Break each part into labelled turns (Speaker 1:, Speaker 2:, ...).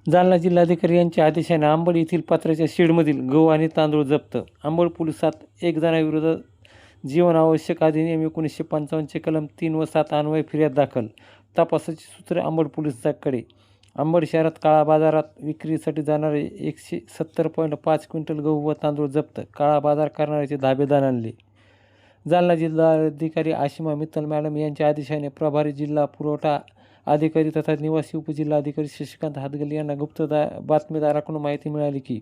Speaker 1: जालना जिल्हाधिकारी यांच्या आदेशाने अंबड येथील पत्र्याच्या शेडमधील गहू आणि तांदूळ जप्त. अंबड पोलिसात एक जणाविरोधात जीवनावश्यक अधिनियम 1955चे कलम 3 व 7 अन्वये फिर्याद दाखल. तपासाची सूत्रे अंबड पोलिसांकडे. अंबड शहरात काळा बाजारात विक्रीसाठी जाणारे 170.5 क्विंटल गहू व तांदूळ जप्त. काळा बाजार करणाऱ्याचे धाबे दणाणले. जालना जिल्हाधिकारी आशिमा मित्तल मॅडम यांच्या आदेशाने प्रभारी जिल्हा पुरवठा अधिकारी तथा निवासी उपजिल्हाधिकारी शशिकांत हातगल यांना गुप्त बातमीदाराकडून माहिती मिळाली की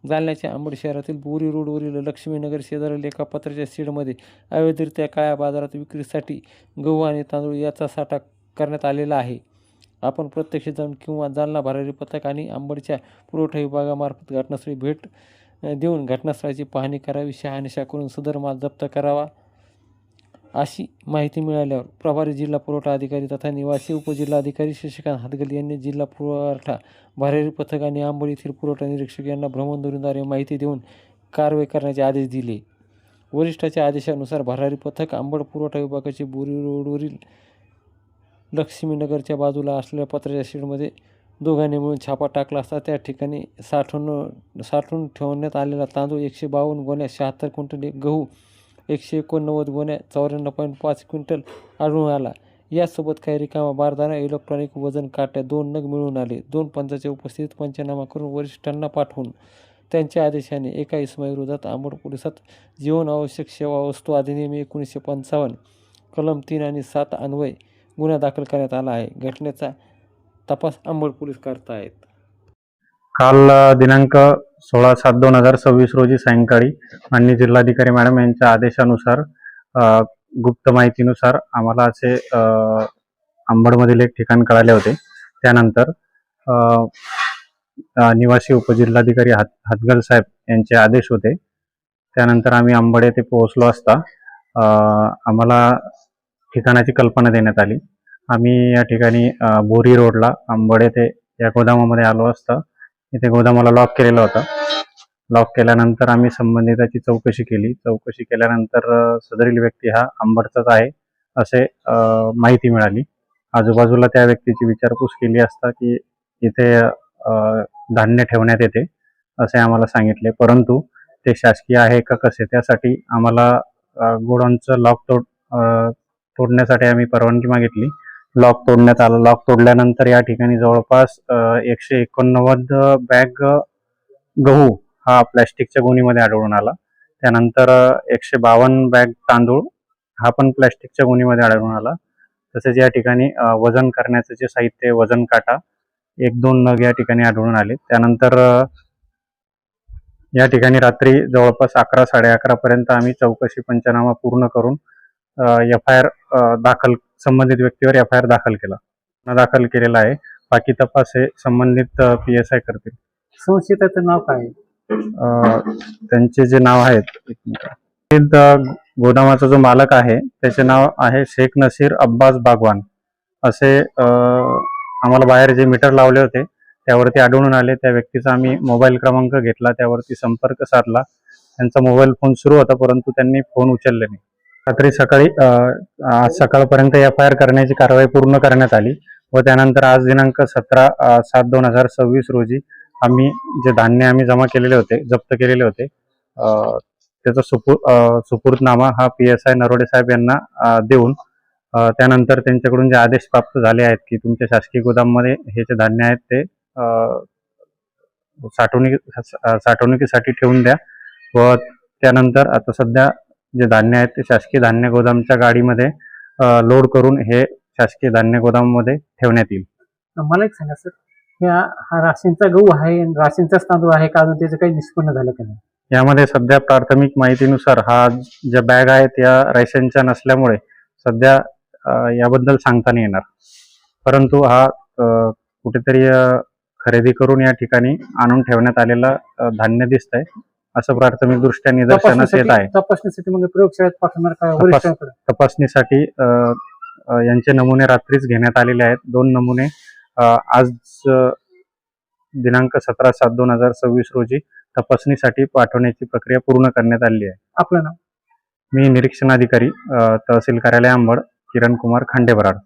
Speaker 1: जालन्याच्या अंबड शहरातील बोरी रोडवरील लक्ष्मीनगर शेजारील एका पत्र्याच्या शेडमध्ये अवैधरित्या काळ्या बाजारात विक्रीसाठी गहू आणि तांदूळ याचा साठा करण्यात आलेला आहे. आपण प्रत्यक्ष जाऊन किंवा जालना भरारी पथक आणि अंबडच्या पुरवठा विभागामार्फत घटनास्थळी भेट देऊन घटनास्थळाची पाहणी करावी, शहानिशा करून सदर माल जप्त करावा अशी माहिती मिळाल्यावर प्रभारी जिल्हा पुरवठा अधिकारी तथा निवासी उपजिल्हाधिकारी शशिकांत हातगल यांनी जिल्हा पुरवठा भरारी पथक आणि अंबड येथील पुरवठा निरीक्षक यांना भ्रमणध्वनीद्वारे माहिती देऊन कारवाई करण्याचे आदेश दिले. वरिष्ठाच्या आदेशानुसार भरारी पथक अंबड पुरवठा विभागाचे बोरी रोडवरील लक्ष्मीनगरच्या बाजूला असलेल्या पत्र्याच्या शेडमध्ये दोघांनी मिळून छापा टाकला असता त्या ठिकाणी साठवून ठेवण्यात आलेला तांदूळ 152 गोण्या, 76 क्विंटल, गहू 189 गोण्या, 94.5 क्विंटल आढळून आला. यासोबत काही रिकामा बारदाना, इलेक्ट्रॉनिक वजन काट्या 2 नग मिळून आले. 2 पंचांच्या उपस्थितीत पंचनामा करून वरिष्ठांना पाठवून त्यांच्या आदेशाने एका इसमाविरोधात अंबड पोलिसात जीवनावश्यक सेवा वस्तू अधिनियम 1955 कलम 3 आणि 7 अन्वये गुन्हा दाखल करण्यात आला आहे. घटनेचा तपास अंबड पोलीस करत आहेत.
Speaker 2: काल दिनांक 16/7/2026 रोजी सायंकाळी माननीय जिल्हाधिकारी मॅडम यांच्या आदेशानुसार गुप्त माहितीनुसार आम्हाला असे अंबडमधील एक ठिकाण कळाले होते. त्यानंतर निवासी उपजिल्हाधिकारी हातगल साहेब यांचे आदेश होते. त्यानंतर आम्ही अंबड येथे पोहोचलो असता आम्हाला ठिकाणाची कल्पना देण्यात आली. आम्ही या ठिकाणी बोरी रोडला अंबड येथे या गोदामामध्ये आलो असता इथे गोदामाला लॉक केलेला होता. लॉक केल्यानंतर आम्ही संबंधिताची चौकशी केली. चौकशी केल्यानंतर सदरील व्यक्ती हा अंबडचाच आहे असे माहिती मिळाली. आजूबाजूला त्या व्यक्तीची विचारपूस केली असता की इथे धान्य ठेवण्यात येते असे आम्हाला सांगितले, परंतु ते शासकीय आहे का कसे त्यासाठी आम्हाला गोडाऊनचं लॉक तोडण्यासाठी आम्ही परवानगी मागितली. लॉक तोडण्यात आला. लॉक तोडल्यानंतर या ठिकाणी जवळपास 189 बॅग गहू हा प्लॅस्टिकच्या गोणीमध्ये आढळून आला. त्यानंतर 152 बॅग तांदूळ हा पण प्लॅस्टिकच्या गोणीमध्ये आढळून आला. तसेच या ठिकाणी वजन करण्याचं जे साहित्य, वजन काटा 1-2 नग या ठिकाणी आढळून आले. त्यानंतर या ठिकाणी रात्री जवळपास 11-11:30 पर्यंत आम्ही चौकशी पंचनामा पूर्ण करून FIR दाखल संबंधित व्यक्तीवर FIR दाखल केलेला आहे. बाकी तपास हे संबंधित PSI करतील.
Speaker 1: संशयिताचं नाव काय?
Speaker 2: त्यांचे जे नाव आहेत, गोदामाचा जो मालक आहे त्याचे नाव आहे शेख नसीर अब्बास बागवान असे. आम्हाला बाहेर जे मीटर लावले होते त्यावरती आढळून आले. त्या व्यक्तीचा आम्ही मोबाईल क्रमांक घेतला, त्यावरती संपर्क साधला. त्यांचा मोबाईल फोन सुरू होता परंतु त्यांनी फोन उचलले नाही. रात्री आज सकाळपर्यंत FIR करण्याची कारवाई पूर्ण करण्यात आली व त्यानंतर आज दिनांक 17/7/2026 रोजी आम्ही जे धान्य आम्ही जप्त केलेले होते त्याचा सुपूर्दनामा हा PSI नरोडे साहेब यांना देऊन त्यानंतर त्यांच्याकडून जे आदेश प्राप्त झाले आहेत की तुमच्या शासकीय गोदाममध्ये हे जे धान्य आहेत ते साठवणुकीसाठी ठेवून द्या व त्यानंतर आता सध्या जे धान्य आहेत ते शासकीय धान्य गोदामच्या गाडीमध्ये लोड करून हे शासकीय धान्य गोदाममध्ये ठेवण्यात येईल.
Speaker 1: मला एक सांगा सर, हा राशींचा गहू आहे, राशींचाच तांदूळ आहे का, अजून त्याचं काही निष्पन्न झालं का नाही?
Speaker 2: यामध्ये सध्या प्राथमिक माहितीनुसार हा ज्या बॅग आहेत या राशनच्या नसल्यामुळे सध्या याबद्दल सांगता नाही येणार, परंतु हा कुठेतरी खरेदी करून या ठिकाणी आणून ठेवण्यात आलेला धान्य दिसतंय असं प्राथमिक दृष्ट्या निदर्शनास येत आहे.
Speaker 1: तपासणीसाठी मग प्रयोगशाळेत पाठवणार का?
Speaker 2: तपासणीसाठी यांचे नमुने रात्रीच घेण्यात आलेले आहेत. 2 नमुने आज दिनांक 17/7/2026 रोजी तपासणीसाठी पाठवण्याची प्रक्रिया पूर्ण करण्यात आली आहे.
Speaker 1: आपलं नाव?
Speaker 2: मी निरीक्षणाधिकारी तहसील कार्यालय अंबड, किरण कुमार खांडेबराड.